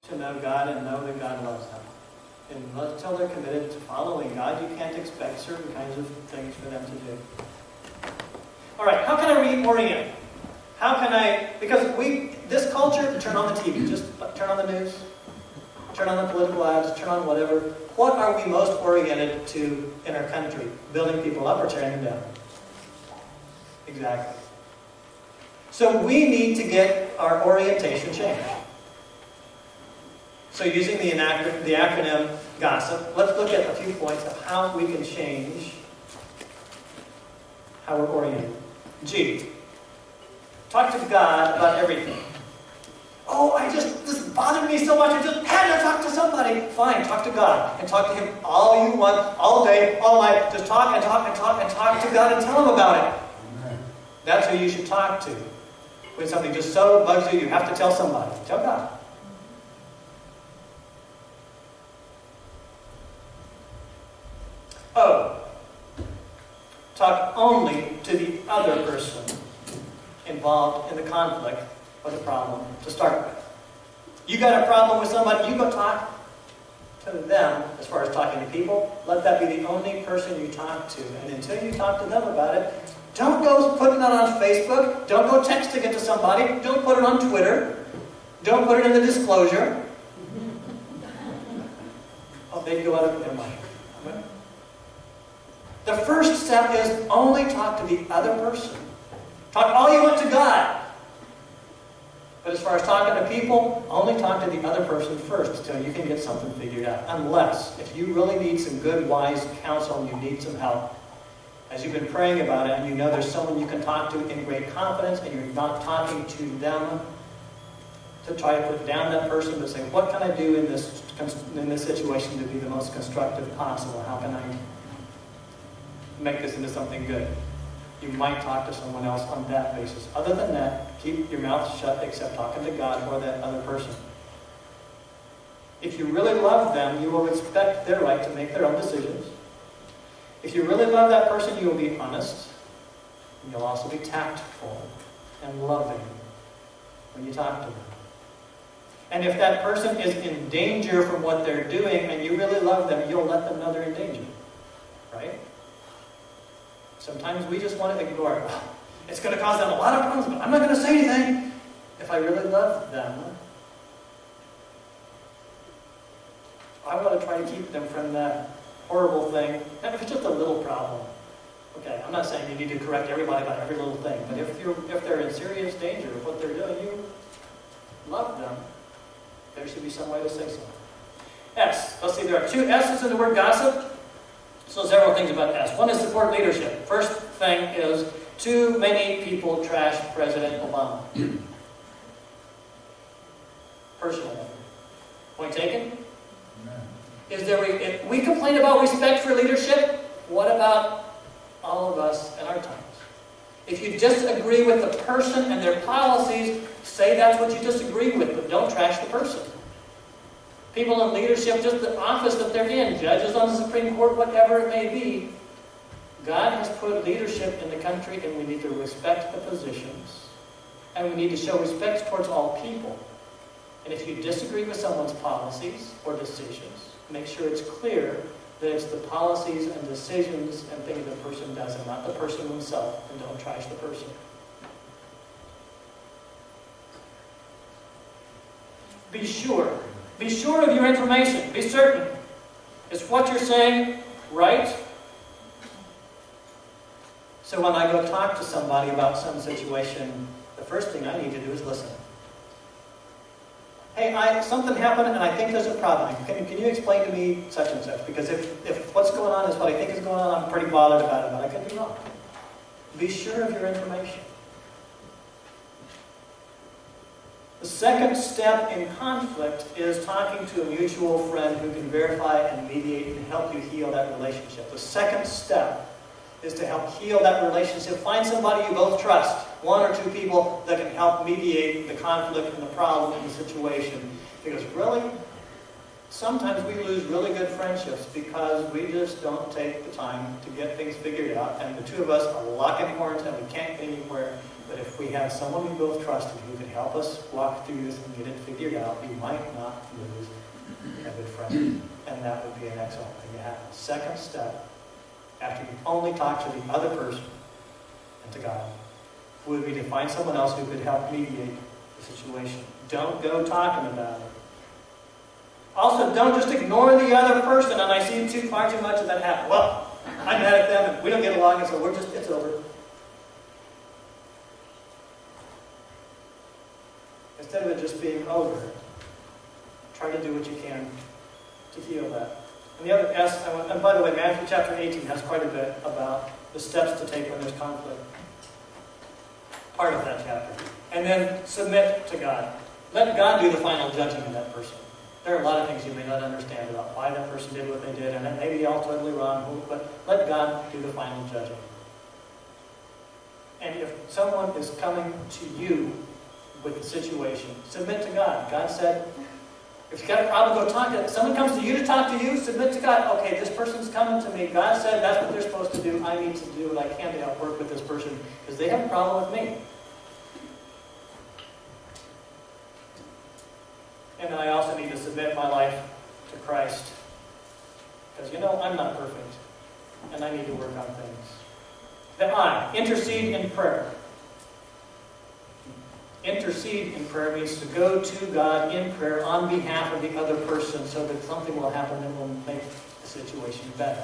to know God and know that God loves them. And until they're committed to following God, you can't expect certain kinds of things for them to do. All right, how can I reorient? How can I, because this culture, turn on the TV, just turn on the news, turn on the political ads, turn on whatever. What are we most oriented to in our country? Building people up or tearing them down? Exactly. So we need to get our orientation changed. So using the acronym GOSSIP, let's look at a few points of how we can change how we're oriented. G, talk to God about everything. Oh, this bothered me so much, I just had to talk to somebody. Fine, talk to God. And talk to Him all you want, all day, all night. Just talk and talk and talk and talk to God and tell Him about it. Amen. That's who you should talk to. When something just so bugs you, you have to tell somebody. Tell God. O, talk only to the other person involved in the conflict or the problem to start with. You got a problem with somebody, you go talk to them as far as talking to people. Let that be the only person you talk to. And until you talk to them about it, don't go putting it on Facebook. Don't go texting it to somebody. Don't put it on Twitter. Don't put it in the disclosure. Oh, they go out of their mind. The first step is only talk to the other person. Talk all you want to God. But as far as talking to people, only talk to the other person first until you can get something figured out. Unless, if you really need some good, wise counsel and you need some help, as you've been praying about it and you know there's someone you can talk to in great confidence and you're not talking to them to try to put down that person, but say, what can I do in this situation to be the most constructive possible? How can I make this into something good? You might talk to someone else on that basis. Other than that, keep your mouth shut except talking to God or that other person. If you really love them, you will respect their right to make their own decisions. If you really love that person, you will be honest. And you'll also be tactful and loving when you talk to them. And if that person is in danger from what they're doing and you really love them, you'll let them know they're in danger. Right? Sometimes we just want to ignore it. It's going to cause them a lot of problems, but I'm not going to say anything. If I really love them, I want to try to keep them from that horrible thing. And if it's just a little problem, okay, I'm not saying you need to correct everybody about every little thing, but if they're in serious danger of what they're doing, you love them, there should be some way to say so. S. Let's see, there are two S's in the word gossip. So several things about S. One is support leadership. First thing is, too many people trash President Obama. Personally. Point taken? If we complain about respect for leadership, what about all of us in our times? If you disagree with the person and their policies, say that's what you disagree with, but don't trash the person. People in leadership, just the office that they're in, judges on the Supreme Court, whatever it may be, God has put leadership in the country and we need to respect the positions. And we need to show respect towards all people. And if you disagree with someone's policies or decisions, make sure it's clear that it's the policies and decisions and things the person does and not the person himself, and don't trash the person. Be sure. Be sure of your information. Be certain. Is what you're saying right? So when I go talk to somebody about some situation, the first thing I need to do is listen. Hey, something happened and I think there's a problem. Can you explain to me such and such? Because if what's going on is what I think is going on, I'm pretty bothered about it, but I could be wrong. Be sure of your information. The second step in conflict is talking to a mutual friend who can verify and mediate and help you heal that relationship. The second step is to help heal that relationship. Find somebody you both trust, one or two people that can help mediate the conflict and the problem in the situation. Because really, sometimes we lose really good friendships because we just don't take the time to get things figured out, and the two of us are locking horns and we can't get anywhere But if we have someone we both trusted who can help us walk through this and get it figured out, we might not lose a good friend. And that would be an excellent thing to have. Second step, after you only talk to the other person and to God, would be to find someone else who could help mediate the situation. Don't go talking about it. Also, don't just ignore the other person. And I see far too much of that happen. Well, I'm mad at them and we don't get along, and so it's over. Instead of it just being over, try to do what you can to heal that. And the other S, and by the way, Matthew chapter 18 has quite a bit about the steps to take when there's conflict. Part of that chapter. And then submit to God. Let God do the final judging of that person. There are a lot of things you may not understand about why that person did what they did, and it may be all totally wrong, but let God do the final judging. And if someone is coming to you with a situation, submit to God. God said, if you've got a problem, go talk to them. Someone comes to you to talk to you, submit to God. Okay, this person's coming to me. God said that's what they're supposed to do. I need to do what I can to help work with this person because they have a problem with me. And I also need to submit my life to Christ. Because, I'm not perfect. And I need to work on things. Then intercede in prayer. Intercede in prayer means to go to God in prayer on behalf of the other person so that something will happen that will make the situation better.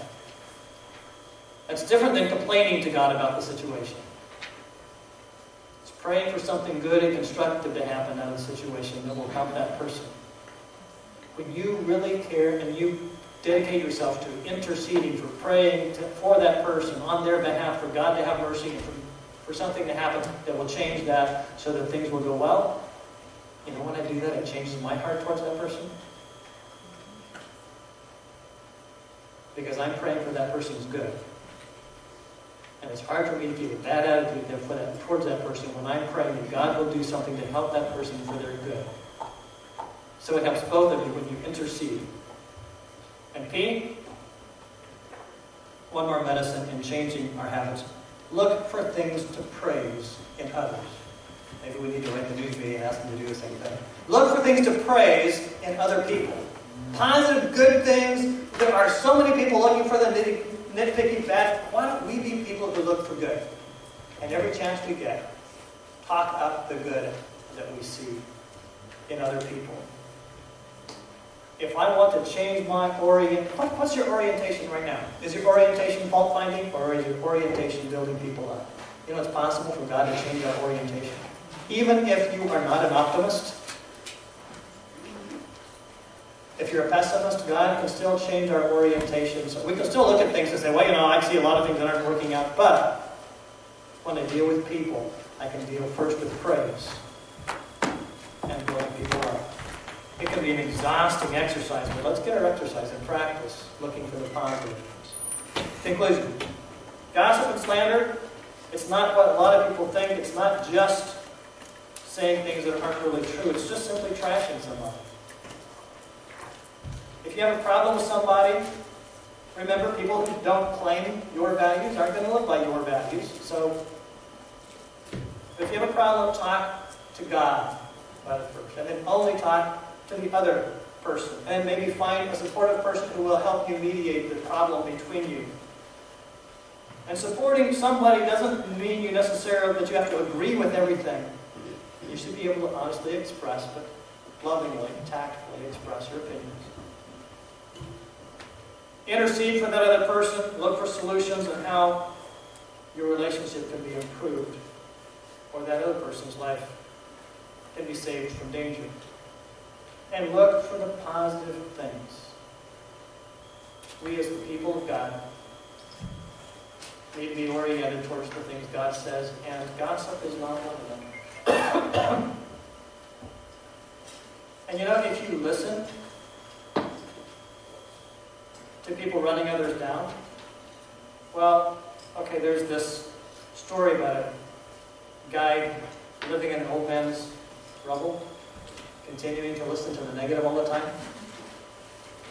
That's different than complaining to God about the situation. It's praying for something good and constructive to happen out of the situation that will help that person. When you really care and you dedicate yourself to interceding, for praying for that person on their behalf, for God to have mercy and for something to happen that will change that so that things will go well, when I do that, it changes my heart towards that person. Because I'm praying for that person's good. And it's hard for me to keep a bad attitude towards that person when I'm praying that God will do something to help that person for their good. So it helps both of you when you intercede. And P, one more medicine in changing our habits. Look for things to praise in others. Maybe we need to write the news media and ask them to do the same thing. Look for things to praise in other people. Positive, good things. There are so many people looking for the nitpicky bad. Why don't we be people who look for good? And every chance we get, talk up the good that we see in other people. If I want to change my what's your orientation right now? Is your orientation fault finding, or is your orientation building people up? It's possible for God to change our orientation. Even if you are not an optimist, if you're a pessimist, God can still change our orientation. So we can still look at things and say, well, I see a lot of things that aren't working out, but when I deal with people, I can deal first with praise and building people up. It can be an exhausting exercise, but let's get our exercise in practice, looking for the positives. Conclusion. Gossip and slander, it's not what a lot of people think. It's not just saying things that aren't really true. It's just simply trashing somebody. If you have a problem with somebody, remember, people who don't claim your values aren't going to live by your values. So, if you have a problem, talk to God about it first. And then only talk to the other person. And maybe find a supportive person who will help you mediate the problem between you. And supporting somebody doesn't mean you necessarily that you have to agree with everything. You should be able to honestly express, but lovingly, tactfully express your opinions. Intercede for that other person. Look for solutions on how your relationship can be improved, or that other person's life can be saved from danger. And look for the positive things. We as the people of God need to be oriented towards the things God says, and gossip is not one of them. And if you listen to people running others down, well, okay, there's this story about a guy living in an old man's rubble, continuing to listen to the negative all the time.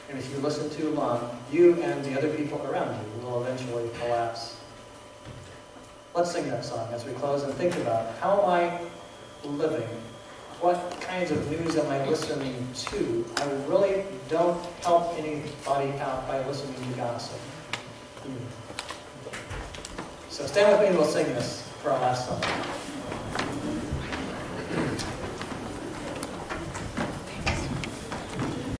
And if you listen too long, you and the other people around you will eventually collapse. Let's sing that song as we close and think about how am I living? What kinds of news am I listening to? I really don't help anybody out by listening to gossip. So stand with me and we'll sing this for our last song.